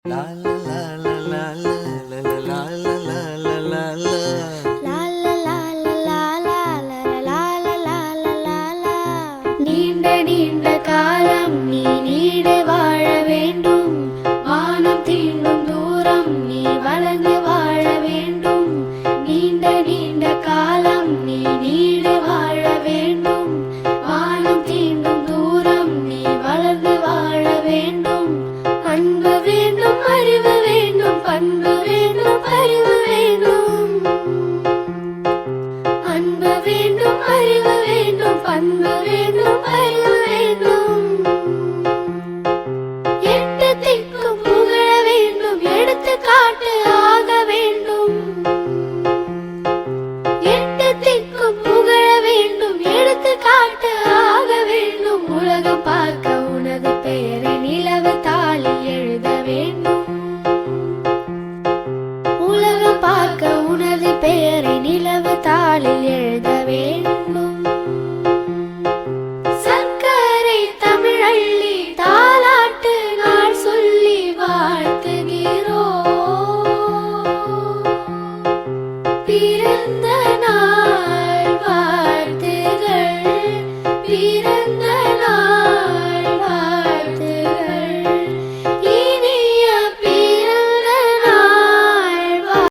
La la la la la la la la la la la la la. நீண்ட நீண்ட காலம் நீ need வாழ வேண்டும். வானம் தீண்டும் தூரம் நீ வளர்ந்து வாழ வேண்டும். நீண்ட நீண்ட காலம் நீ நீடு வாழ வேண்டும். வானம் தீண்டும் தூரம் நீ வளர்ந்து வாழ வேண்டும். அன்பு வேண்டும், அறிவு வேண்டும், பண்பு வேண்டும், அறிவு வேண்டும். அன்பு வேண்டும், அறிவு வேண்டும், பண்பு வேண்டும், அறிவு வேண்டும். எட்டு திக்கும் புகழ வேண்டும், எடுத்துக்காட்டு ஆக வேண்டும். எட்டு திக்கும் புகழ வேண்டும், எடுத்துக்காட்டு ஆக வேண்டும். உலகம் பார்க்க உனது பெயரை நிலவு தாளில் எழுத வேண்டும். உலகம் பார்க்க உனது பெயரை நிலவு தாளில் எழுத வேண்டும். சர்க்கரை தமிழள்ளி தாலாட்டு நாள் சொல்லி வாழ்த்துகிறோம். பிறந்த நாள் வாழ்த்துகள்.